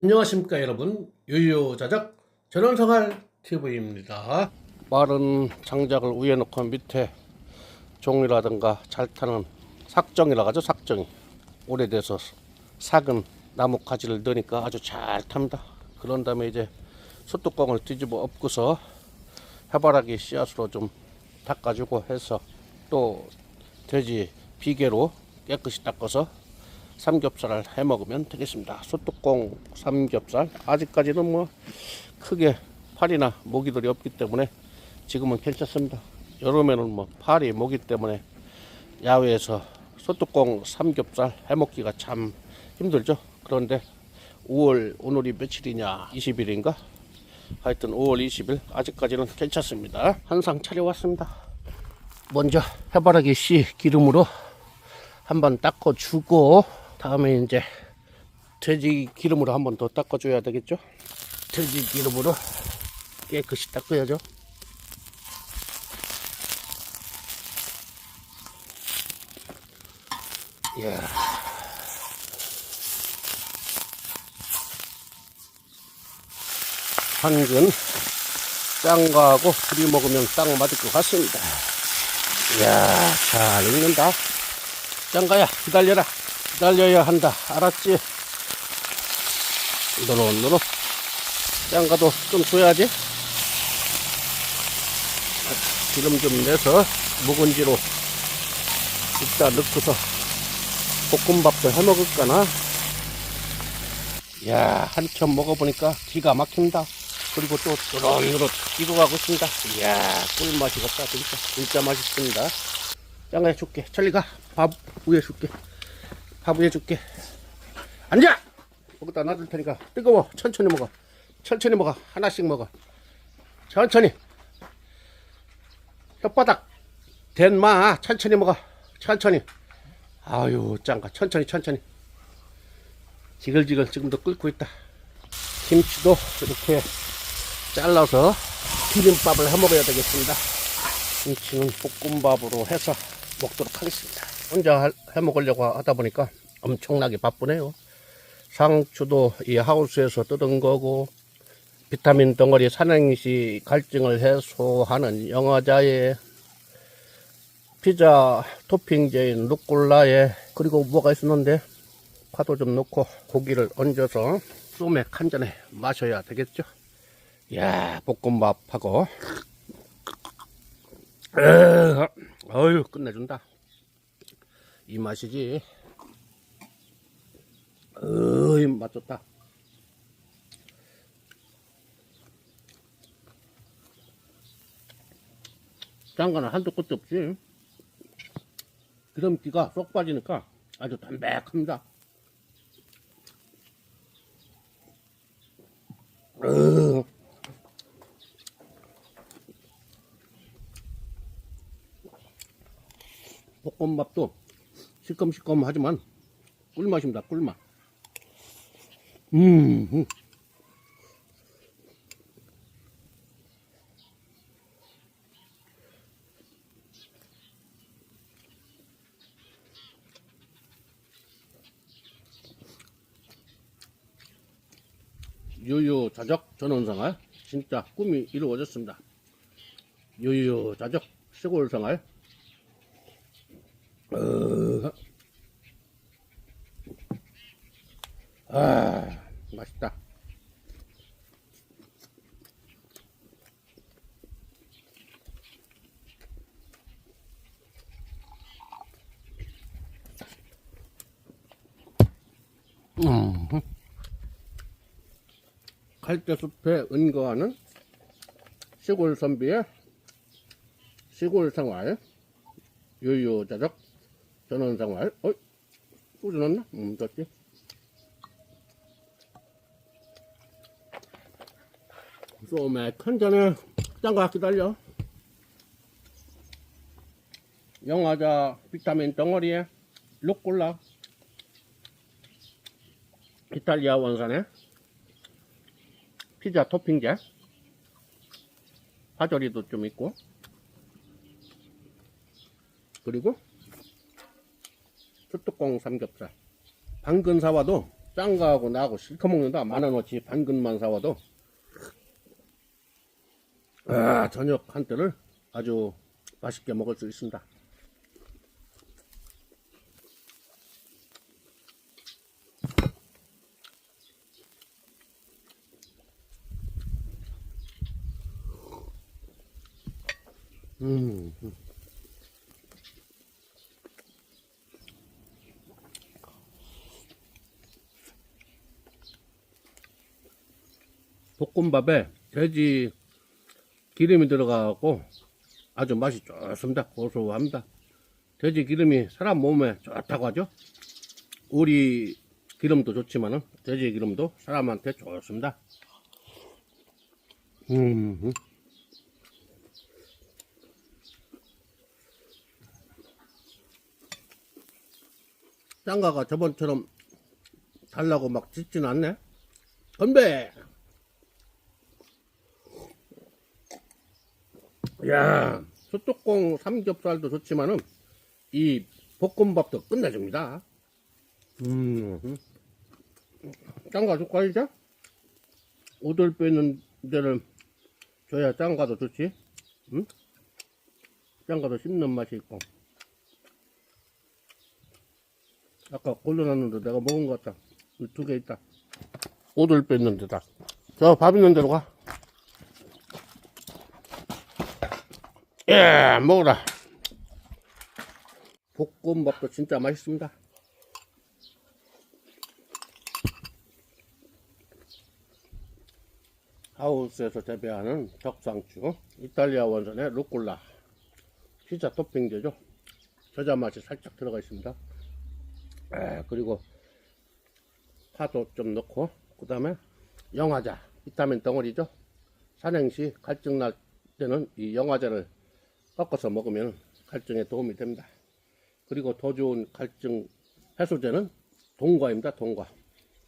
안녕하십니까 여러분, 유유자적 전원생활 TV입니다. 마른 장작을 위에 놓고 밑에 종이라든가 잘 타는 삭정이라고 하죠. 삭정이 오래돼서 삭은 나무 가지를 넣으니까 아주 잘 탑니다. 그런 다음에 이제 솥뚜껑을 뒤집어 엎고서 해바라기 씨앗으로 좀 닦아주고 해서 또 돼지 비계로 깨끗이 닦아서 삼겹살을 해 먹으면 되겠습니다. 솥뚜껑 삼겹살, 아직까지는 뭐 크게 파리나 모기들이 없기 때문에 지금은 괜찮습니다. 여름에는 뭐 파리, 모기 때문에 야외에서 솥뚜껑 삼겹살 해 먹기가 참 힘들죠. 그런데 5월 오늘이 며칠이냐, 20일인가, 하여튼 5월 20일 아직까지는 괜찮습니다. 한상 차려왔습니다. 먼저 해바라기 씨 기름으로 한번 닦아주고, 다음에 이제 돼지 기름으로 한번 더 닦아줘야 되겠죠. 돼지 기름으로 깨끗이 닦아야죠. 이야. 한근 짱가하고 둘이 먹으면 딱 맞을 것 같습니다. 이야, 잘 익는다. 짱가야, 기다려라. 기다려야 한다. 알았지? 노릇노릇. 짱가도 좀 줘야지. 기름 좀 내서 묵은지로 이따 넣고서 볶음밥도 해 먹을까나. 이야, 한참 먹어보니까 기가 막힙니다. 그리고 또 노릇노릇 익어가고 있습니다. 이야, 꿀맛이겠다. 진짜 맛있습니다. 짱가야, 줄게. 저리 가. 밥 위에 줄게. 밥 위에 줄게. 앉아! 거기다 놔둘 테니까 뜨거워. 천천히 먹어. 천천히 먹어. 하나씩 먹어. 천천히. 혓바닥 댄 마. 천천히 먹어. 천천히. 아유, 짱가. 천천히. 지글지글 지금도 끓고 있다. 김치도 이렇게 잘라서 비빔밥을 해 먹어야 되겠습니다. 김치는 볶음밥으로 해서 먹도록 하겠습니다. 혼자 해 먹으려고 하다 보니까 엄청나게 바쁘네요. 상추도 이 하우스에서 뜯은 거고, 비타민 덩어리 산행시 갈증을 해소하는 영화자에, 피자 토핑제인 루꼴라에, 그리고 뭐가 있었는데 파도 좀 넣고 고기를 얹어서 소맥 한 잔에 마셔야 되겠죠. 이야, 볶음밥하고 어휴, 끝내준다. 이 맛이지. 어이, 맛 좋다. 장가는 한도 끝도 없지. 기름기가 쏙 빠지니까 아주 담백합니다. 볶음밥도 시꺼մ시꺼하지만 꿀맛입니다. 꿀맛. 유유자적 전원생활 진짜 꿈이 이루어졌습니다. 유유자적 시골생활. 맛있다. 갈대숲에 은거하는 시골 선비의 시골 생활, 유유자적 전원 생활. 어이, 소주 넣나? 좋지. 소맥 한 잔에 짱가 기다려. 영화자 비타민 덩어리에 루꼴라, 이탈리아 원산에 피자 토핑제, 파절이도 좀 있고, 그리고 숯뚜껑 삼겹살. 방금 사와도 짠 거하고 나하고 실컷 먹는다. 10,000원어치 반 근만 사와도 저녁 한때를 아주 맛있게 먹을 수 있습니다. 볶음밥에 돼지 기름이 들어가고 아주 맛이 좋습니다. 고소합니다. 돼지 기름이 사람 몸에 좋다고 하죠. 우리 기름도 좋지만은 돼지 기름도 사람한테 좋습니다. 짱가가 저번처럼 달라고 막 짖진 않네. 건배! 야, 소뚜껑 삼겹살도 좋지만은 이 볶음밥도 끝내줍니다. 짱가 줄까 이제? 오돌 빼는 데를 줘야 짱가도 좋지. 응? 짱가도 씹는 맛이 있고. 아까 골라놨는데 내가 먹은 것 같다. 2개 있다. 오돌 뺏는 데다. 저 밥 있는 데로 가. 예, 먹어라. 볶음밥도 진짜 맛있습니다. 하우스에서 재배하는 적상추, 이탈리아 원산의 루꼴라, 피자 토핑제죠. 겨자 맛이 살짝 들어가 있습니다. 그리고 파도 좀 넣고, 그 다음에 영화자, 비타민 덩어리죠. 산행시 갈증 날 때는 이 영화자를 꺾어서 먹으면 갈증에 도움이 됩니다. 그리고 더 좋은 갈증 해소제는 동과입니다. 동과.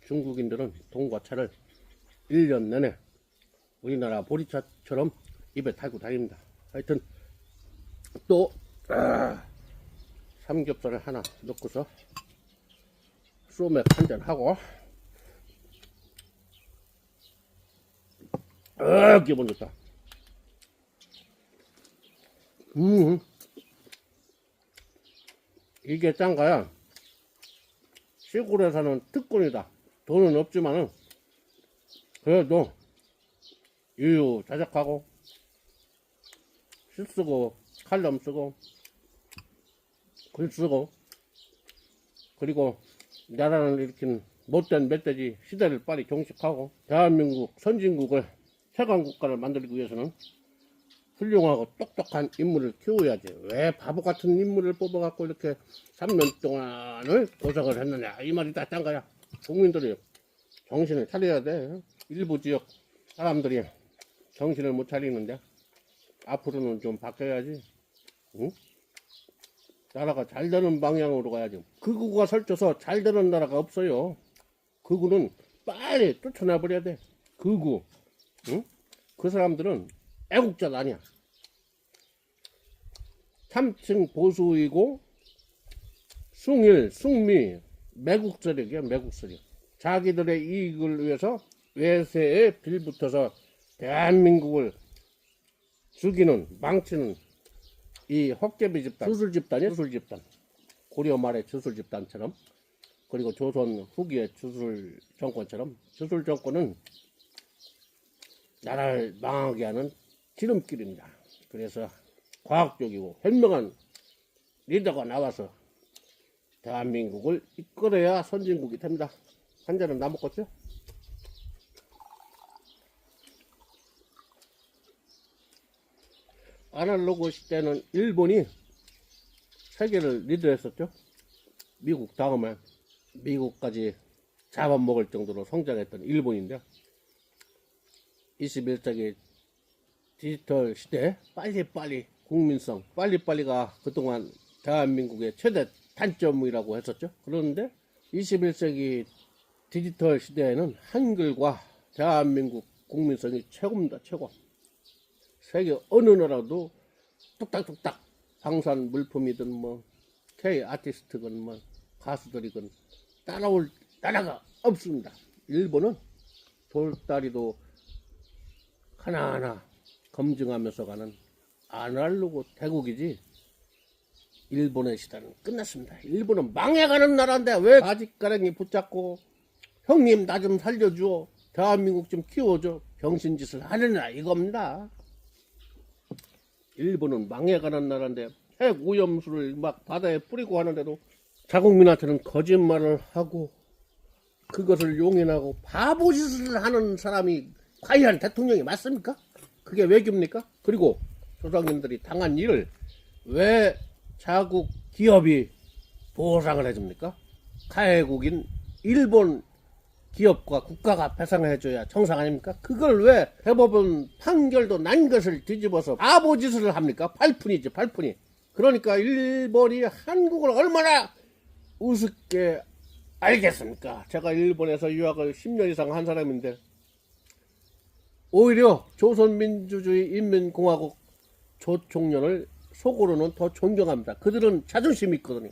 중국인들은 동과차를 1년 내내 우리나라 보리차처럼 입에 달고 다닙니다. 하여튼 또 삼겹살을 하나 넣고서 소맥 한잔 하고 기분 좋다. 이게 짠가야. 시골에 사는 특권이다. 돈은 없지만은 그래도 유유자적하고 실 쓰고 칼럼 쓰고 글 쓰고 그리고 나라를 일으킨 못된 멧돼지 시대를 빨리 종식하고 대한민국 선진국을 최강국가를 만들기 위해서는 훌륭하고 똑똑한 인물을 키워야지. 왜 바보 같은 인물을 뽑아갖고 이렇게 3년 동안을 고생을 했느냐 이 말이다. 짠거야. 국민들이 정신을 차려야 돼. 일부 지역 사람들이 정신을 못 차리는데 앞으로는 좀 바뀌어야지. 응? 나라가 잘 되는 방향으로 가야지. 극우가 설쳐서 잘 되는 나라가 없어요. 극우는 빨리 쫓아내버려야 돼. 극우. 응? 그 사람들은 애국자가 아니야. 참칭 보수이고 숭일, 숭미, 매국 세력이야. 매국 세력. 자기들의 이익을 위해서 외세에 빌붙어서 대한민국을 죽이는, 망치는 이 헛개비 집단, 주술 집단이야. 주술 집단. 고려 말의 주술 집단처럼, 그리고 조선 후기의 주술 정권처럼, 주술 정권은 나라를 망하게 하는 지름길입니다. 그래서 과학적이고 현명한 리더가 나와서 대한민국을 이끌어야 선진국이 됩니다. 한 잔은 나 먹었죠? 아날로그 시대는 일본이 세계를 리드했었죠. 미국 다음에 미국까지 잡아먹을 정도로 성장했던 일본인데 21세기 디지털 시대에 빨리빨리 국민성, 빨리빨리가 그동안 대한민국의 최대 단점이라고 했었죠. 그런데 21세기 디지털 시대에는 한글과 대한민국 국민성이 최고입니다. 최고. 세계 어느 나라도 뚝딱뚝딱 방산 물품이든 뭐 K 아티스트건 뭐 가수들이건 따라올 나라가 없습니다. 일본은 돌다리도 하나하나 검증하면서 가는 아날로그 대국이지, 일본의 시대는 끝났습니다. 일본은 망해가는 나라인데 왜 아직가랭이 붙잡고 형님 나 좀 살려줘, 대한민국 좀 키워줘, 병신짓을 하느냐 이겁니다. 일본은 망해가는 나라인데 핵 오염수를 막 바다에 뿌리고 하는데도 자국민한테는 거짓말을 하고 그것을 용인하고 바보짓을 하는 사람이 과연 대통령이 맞습니까? 그게 외교입니까? 그리고 조상님들이 당한 일을 왜 자국 기업이 보상을 해줍니까? 가해국인 일본 기업과 국가가 배상해줘야 정상 아닙니까? 그걸 왜 대법원 판결도 난 것을 뒤집어서 바보짓을 합니까? 팔푼이지, 팔푼이. 그러니까 일본이 한국을 얼마나 우습게 알겠습니까? 제가 일본에서 유학을 10년 이상 한 사람인데 오히려 조선민주주의 인민공화국 조총련을 속으로는 더 존경합니다. 그들은 자존심이 있거든요.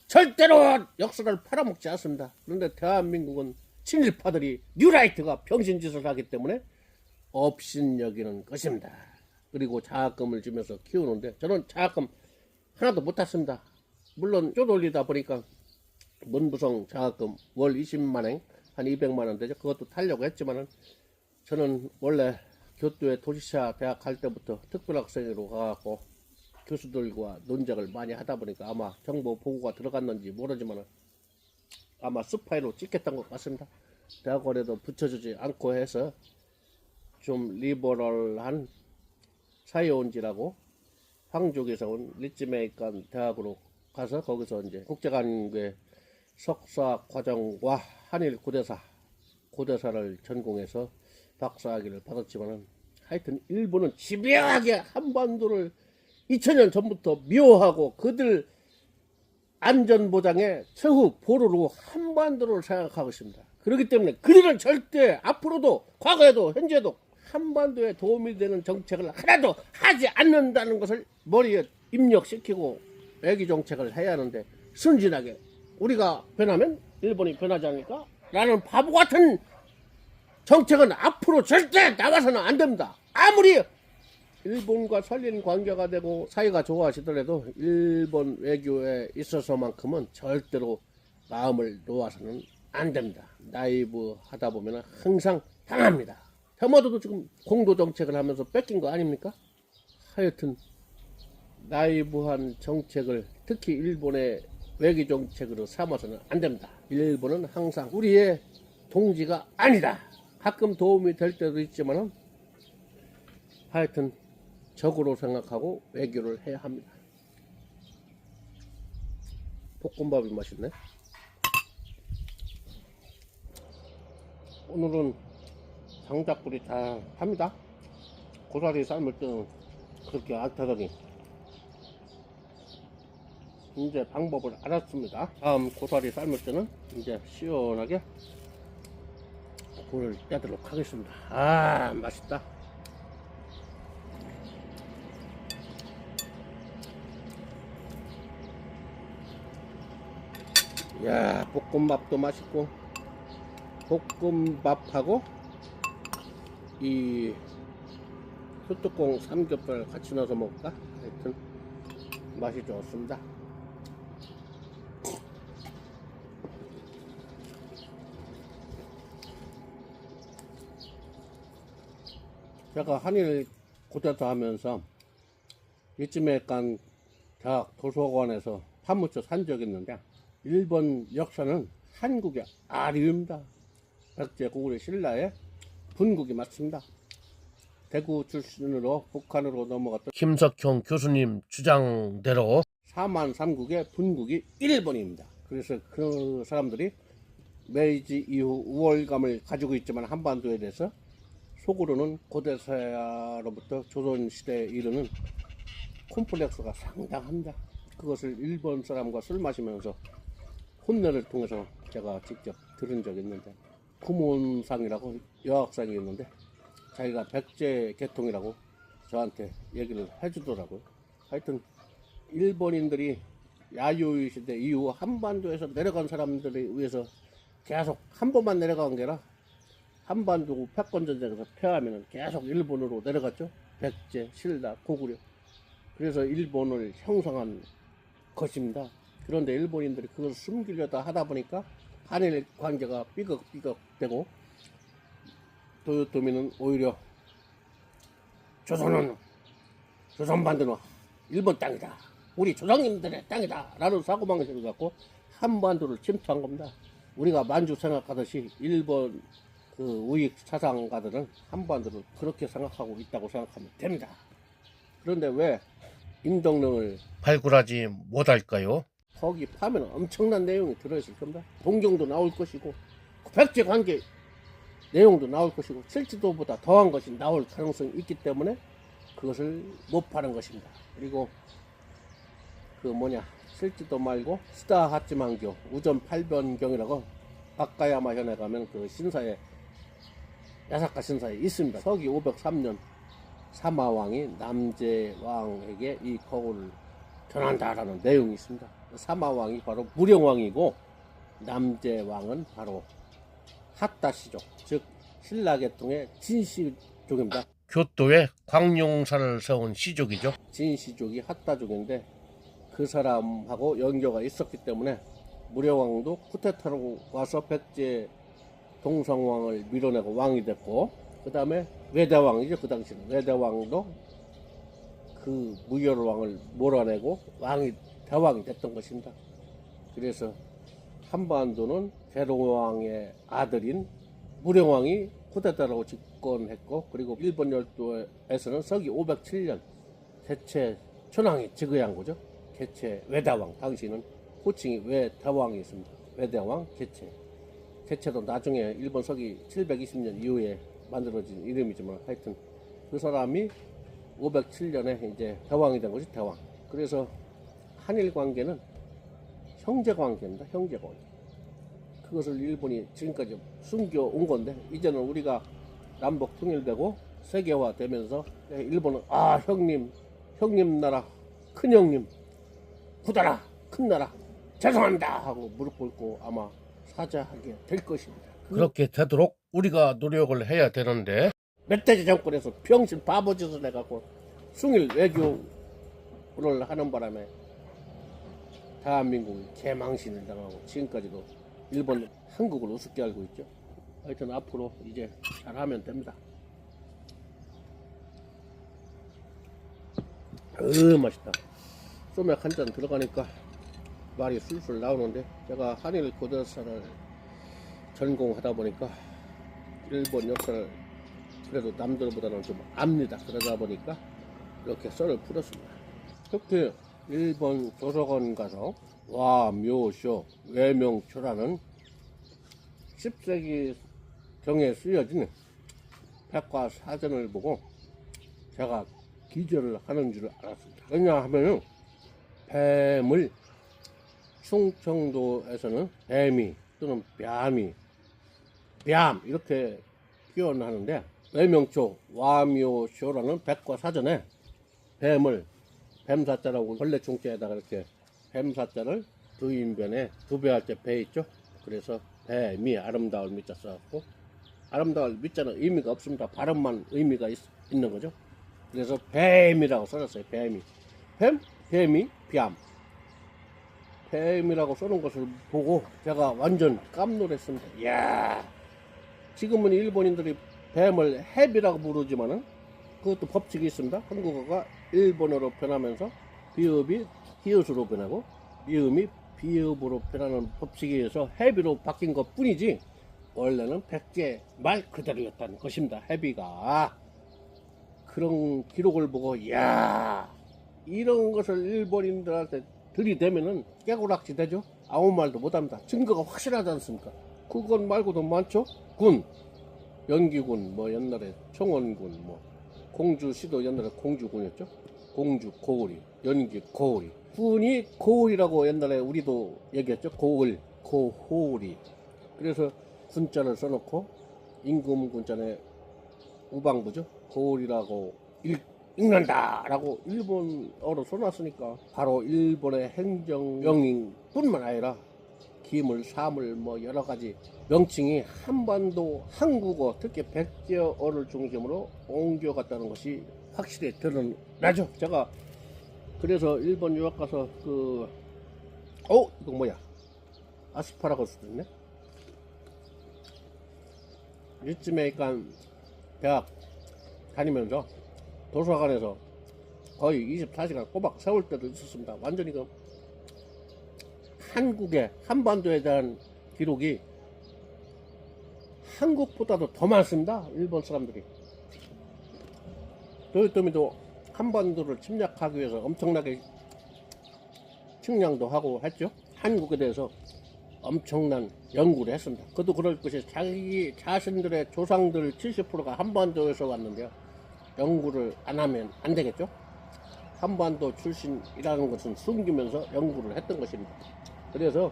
절대로 역사를 팔아먹지 않습니다. 그런데 대한민국은 친일파들이 뉴라이트가 병신짓을 하기 때문에 업신여기는 것입니다. 그리고 장학금을 주면서 키우는데 저는 장학금 하나도 못 탔습니다. 물론 쪼돌리다 보니까 문부성 장학금 월 20만원 한 200만원 되죠. 그것도 타려고 했지만은 저는 원래 교토에 도시차 대학 갈 때부터 특별학생으로 가갖고 교수들과 논쟁을 많이 하다 보니까 아마 정보 보고가 들어갔는지 모르지만은 아마 스파이로 찍혔던 것 같습니다. 대학원에도 붙여주지 않고 해서 좀 리버럴한 사이온지라고 황족에서 온 리츠메이칸 대학으로 가서 거기서 이제 국제관계 석사 과정과 한일 고대사를 전공해서 박사학위를 받았지만은 하여튼 일본은 집요하게 한반도를 2000년 전부터 미워하고 그들 안전보장의 최후 보루로 한반도를 생각하고 있습니다. 그렇기 때문에 그들은 절대 앞으로도 과거에도 현재도 한반도에 도움이 되는 정책을 하나도 하지 않는다는 것을 머리에 입력시키고 외교 정책을 해야 하는데 순진하게 우리가 변하면 일본이 변하지 않을까? 라는 바보 같은 정책은 앞으로 절대 나와서는 안 됩니다. 아무리 일본과 설린 관계가 되고 사이가 좋아지더라도 일본 외교에 있어서만큼은 절대로 마음을 놓아서는 안 됩니다. 나이브 하다 보면 항상 당합니다. 테마도도 지금 공도 정책을 하면서 뺏긴 거 아닙니까? 하여튼 나이브한 정책을 특히 일본의 외교 정책으로 삼아서는 안 됩니다. 일본은 항상 우리의 동지가 아니다. 가끔 도움이 될 때도 있지만은 하여튼 적으로 생각하고 외교를 해야 합니다. 볶음밥이 맛있네. 오늘은 장작불이 잘 합니다. 고사리 삶을 때는 그렇게 안 타더니 이제 방법을 알았습니다. 다음 고사리 삶을 때는 이제 시원하게 불을 떼도록 하겠습니다. 아, 맛있다. 야, 볶음밥도 맛있고 볶음밥하고 이 소뚜껑 삼겹살 같이 넣어서 먹을까? 하여튼 맛이 좋습니다. 제가 한일 고대사 하면서 이쯤에 약간 대학 도서관에서 파묻혀 산 적이 있는데 일본 역사는 한국의 아류입니다. 백제 고구려 신라의 분국이 맞습니다. 대구 출신으로 북한으로 넘어갔던 김석형 교수님 주장대로 4만 3국의 분국이 일본입니다. 그래서 그 사람들이 메이지 이후 우월감을 가지고 있지만 한반도에 대해서 속으로는 고대사로부터 조선시대에 이르는 콤플렉스가 상당합니다. 그것을 일본 사람과 술 마시면서 혼내를 통해서 제가 직접 들은 적이 있는데 구몬상이라고 여학생이 있는데 자기가 백제 계통이라고 저한테 얘기를 해주더라고요. 하여튼 일본인들이 야요이 시대 이후 한반도에서 내려간 사람들에 의해서 계속 한 번만 내려간 게 아니라 한반도 패권전쟁에서 패하면 계속 일본으로 내려갔죠. 백제, 신라, 고구려. 그래서 일본을 형성한 것입니다. 그런데 일본인들이 그걸 숨기려다 하다 보니까 한일 관계가 삐걱삐걱 되고, 도요토미는 오히려 조선반도는 일본 땅이다, 우리 조상님들의 땅이다 라는 사고방식을 갖고 한반도를 침투한 겁니다. 우리가 만주 생각하듯이 일본 그 우익 사상가들은 한반도를 그렇게 생각하고 있다고 생각하면 됩니다. 그런데 왜 임덕릉을 발굴하지 못할까요? 거기 파면 엄청난 내용이 들어있을 겁니다. 동경도 나올 것이고 백제 관계 내용도 나올 것이고 실지도보다 더한 것이 나올 가능성이 있기 때문에 그것을 못 파는 것입니다. 그리고 실지도 말고 스다하치만교 우전 8변경이라고 박가야마 현에 가면 그 신사에, 야사카 신사에 있습니다. 서기 503년 사마왕이 남제왕에게 이 거울을 전한다라는 내용이 있습니다. 사마왕이 바로 무령왕이고 남제왕은 바로 핫다시족, 즉 신라계통의 진시족입니다. 교토에 광룡사를 세운 시족이죠. 진시족이 핫다족인데 그 사람하고 연교가 있었기 때문에 무령왕도 쿠데타로 와서 백제 동성왕을 밀어내고 왕이 됐고, 그 다음에 외대왕이죠. 그 당시는 외대왕도 그 무열왕을 몰아내고 대왕이 됐던 것입니다. 그래서 한반도는 대동왕의 아들인 무령왕이 쿠데타로 집권했고, 그리고 일본 열도에서는 서기 507년 개체 천황이 즉위한 거죠. 개체 외대왕, 당시는 호칭이 외대왕이 있습니다. 외대왕 개체도 나중에 일본 서기 720년 이후에 만들어진 이름이지만 하여튼 그 사람이 507년에 이제 대왕이 된 것이 대왕. 그래서 한일 관계는 형제 관계입니다. 형제 관계. 그것을 일본이 지금까지 숨겨온 건데, 이제는 우리가 남북 통일되고 세계화 되면서 일본은 형님 나라, 큰형님, 구다라, 큰 나라, 죄송합니다 하고 무릎 꿇고 아마 사죄하게 될 것입니다. 그렇게 되도록 우리가 노력을 해야 되는데, 멧돼지 정권에서 병신 바보짓을 해갖고 숭일 외교를 하는 바람에 대한민국이 개망신을 당하고 지금까지도 일본, 한국을 우습게 알고 있죠. 하여튼 앞으로 이제 잘하면 됩니다. 맛있다. 소맥 한 잔 들어가니까 말이 술술 나오는데, 제가 한일 고대사를 전공하다 보니까 일본 역사를 그래도 남들보다는 좀 압니다. 그러다 보니까 이렇게 썰을 풀었습니다. 특히 일본 도서관 가서 와묘쇼 외명초라는 10세기 경에 쓰여진 백과사전을 보고 제가 기절을 하는 줄 알았습니다. 왜냐하면 뱀을 충청도에서는 뱀이 또는 뺨 이렇게 표현하는데, 외명초 와묘쇼라는 백과사전에 뱀사자라고 벌레충자에다가 이렇게 뱀사자를 두인변에 두배할때 배 있죠. 그래서 뱀이 아름다울 미자 써갖고, 아름다울 미자는 의미가 없습니다. 발음만 의미가 있는 거죠. 그래서 뱀이라고 써놨어요. 뱀이라고 써놓은 것을 보고 제가 완전 깜놀했습니다. 이야, 지금은 일본인들이 뱀을 해비라고 부르지만은 그것도 법칙이 있습니다. 한국어가 일본어로 변하면서 비읍이 히읗으로 변하고 미음이 비읍으로 변하는 법칙에 의해서 해비로 바뀐 것 뿐이지 원래는 백제 말 그대로였다는 것입니다. 해비가. 그런 기록을 보고 이야, 이런 것을 일본인들한테 들이대면은 깨고락지 되죠. 아무 말도 못합니다. 증거가 확실하지 않습니까? 그것 말고도 많죠. 연기군, 옛날에 청원군, 공주시도 옛날에 공주군이었죠. 공주 고을이, 연기 고을이, 군이 고을이라고 옛날에 우리도 얘기했죠. 고을이. 그래서 군자를 써놓고 임금 군자의 우방부죠. 고을이라고 읽는다라고 일본어로 써놨으니까 바로 일본의 행정명인 뿐만 아니라 기물, 사물 뭐 여러 가지 명칭이 한반도 한국어, 특히 백제어를 중심으로 옮겨갔다는 것이 확실히 드러나죠. 제가 그래서 일본 유학 가서 이거 뭐야? 아스파라거스도 있네. 이쯤에 그러니까 대학 다니면서 도서관에서 거의 24시간 꼬박 세울 때도 있었습니다. 완전히 한국의 한반도에 대한 기록이 한국보다도 더 많습니다. 일본 사람들이. 도요토미도 한반도를 침략하기 위해서 엄청나게 측량도 하고 했죠. 한국에 대해서 엄청난 연구를 했습니다. 그것도 그럴 것이 자기 자신들의 조상들 70%가 한반도에서 왔는데요. 연구를 안 하면 안 되겠죠. 한반도 출신이라는 것은 숨기면서 연구를 했던 것입니다. 그래서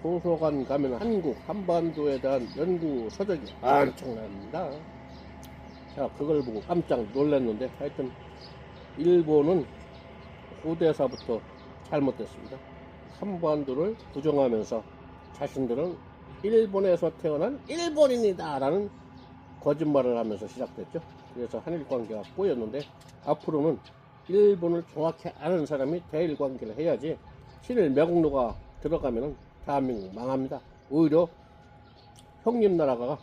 도서관 가면 한국 한반도에 대한 연구 서적이 엄청납니다. 자, 그걸 보고 깜짝 놀랐는데 하여튼 일본은 고대사부터 잘못됐습니다. 한반도를 부정하면서 자신들은 일본에서 태어난 일본인이다 라는 거짓말을 하면서 시작됐죠. 그래서 한일 관계가 꼬였는데 앞으로는 일본을 정확히 아는 사람이 대일 관계를 해야지 친일 매국노가 들어가면 대한민국 망합니다. 오히려 형님 나라가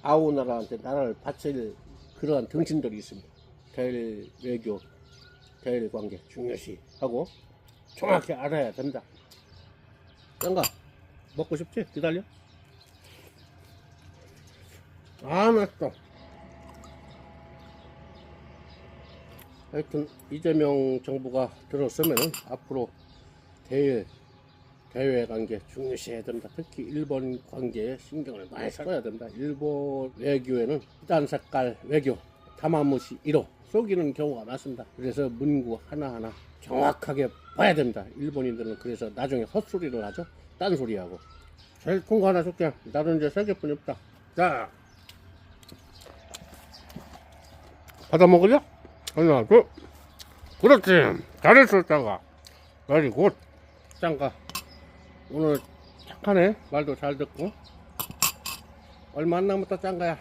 아우 나라한테 나라를 바칠 그러한 등신들이 있습니다. 대일 외교, 대일 관계 중요시 하고 정확히 알아야 된다. 짱가 먹고 싶지? 기다려. 맛있어. 하여튼 이재명 정부가 들었으면 앞으로 대외 관계 중요시해야 된다. 특히 일본 관계에 신경을 많이 써야 된다. 일본 외교에는 이단 색깔 외교, 타마무시 1호 속이는 경우가 많습니다. 그래서 문구 하나하나 정확하게 봐야 됩니다. 일본인들은 그래서 나중에 헛소리를 하죠. 딴소리하고. 제일 큰 거 하나 줄게. 나도 이제 3개뿐이 없다. 자, 받아 먹으려? 하나, 둘. 그렇지. 잘했어, 짱가. very good. 짱가. 오늘 착하네. 말도 잘 듣고. 얼마 안 남았다, 짱가야.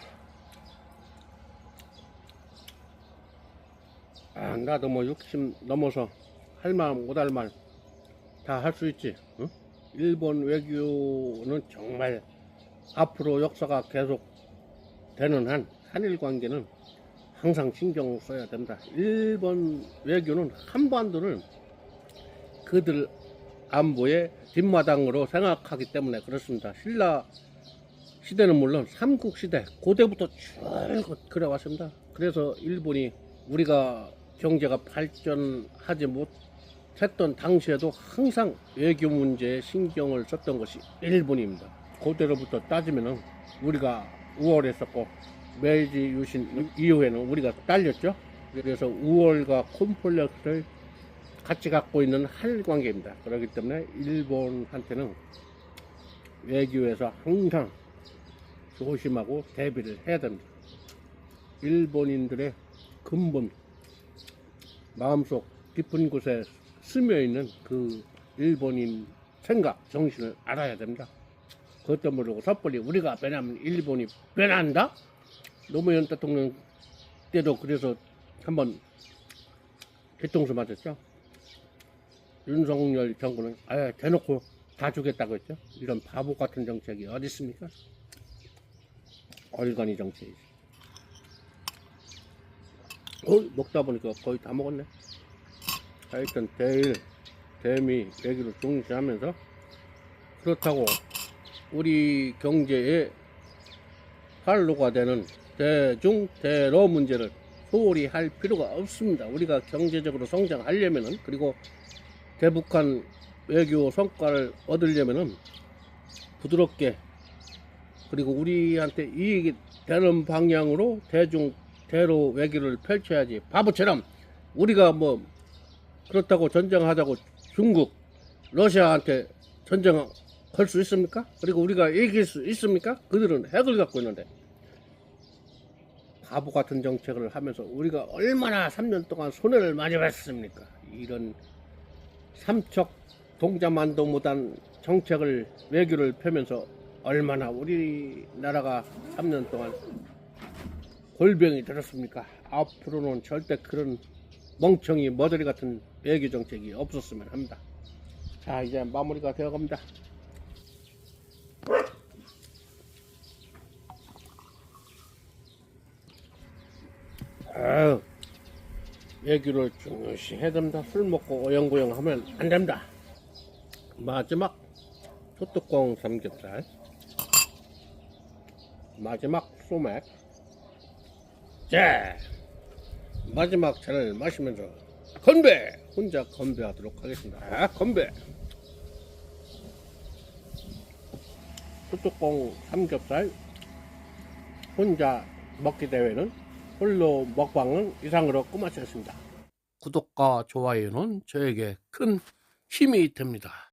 나도 뭐 60 넘어서 할 말 못할 말 다 할 수 있지. 응? 일본 외교는 정말 앞으로 역사가 계속 되는 한 한일 관계는 항상 신경 써야 된다. 일본 외교는 한반도를 그들 안보의 뒷마당으로 생각하기 때문에 그렇습니다. 신라 시대는 물론 삼국시대 고대부터 쭉 그래왔습니다. 그래서 일본이 우리가 경제가 발전하지 못했던 당시에도 항상 외교 문제에 신경을 썼던 것이 일본입니다. 고대로부터 따지면은 우리가 우월했었고 메이지 유신 이후에는 우리가 딸렸죠. 그래서 우월과 콤플렉스를 같이 갖고 있는 한일 관계입니다. 그렇기 때문에 일본한테는 외교에서 항상 조심하고 대비를 해야 됩니다. 일본인들의 근본 마음속 깊은 곳에 스며있는 그 일본인 생각, 정신을 알아야 됩니다. 그것도 모르고 섣불리 우리가 변하면 일본이 변한다? 노무현 대통령 때도 그래서 한번 뒤통수 맞았죠. 윤석열 정부는 아예 대놓고 다 주겠다고 했죠. 이런 바보 같은 정책이 어디 있습니까? 얼간이 정책이지. 먹다 보니까 거의 다 먹었네. 하여튼 대일, 대미 외교를 중시하면서 그렇다고 우리 경제의 활로가 되는 대중, 대러 문제를 소홀히 할 필요가 없습니다. 우리가 경제적으로 성장하려면은, 그리고 대북한 외교 성과를 얻으려면은 부드럽게, 그리고 우리한테 이익이 되는 방향으로 대중, 대로 외교를 펼쳐야지. 바보처럼 우리가 뭐 그렇다고 전쟁하자고 중국, 러시아한테 전쟁할 수 있습니까? 그리고 우리가 이길 수 있습니까? 그들은 핵을 갖고 있는데. 바보 같은 정책을 하면서 우리가 얼마나 3년 동안 손해를 많이 봤습니까? 이런 삼척 동자만도 못한 정책을 외교를 펴면서 얼마나 우리나라가 3년 동안 골병이 들었습니까? 앞으로는 절대 그런 멍청이 머저리 같은 외교 정책이 없었으면 합니다. 자, 이제 마무리가 되어 갑니다. 외교를 중요시 해야 됩니다. 술 먹고 오영구영 하면 안 됩니다. 마지막 소뚜껑 삼겹살, 마지막 소맥. 자, 마지막 잔을 마시면서 건배! 혼자 건배하도록 하겠습니다. 건배! 소뚜껑 삼겹살 혼자 먹기 대회는 홀로 먹방은 이상으로 끝마치겠습니다. 구독과 좋아요는 저에게 큰 힘이 됩니다.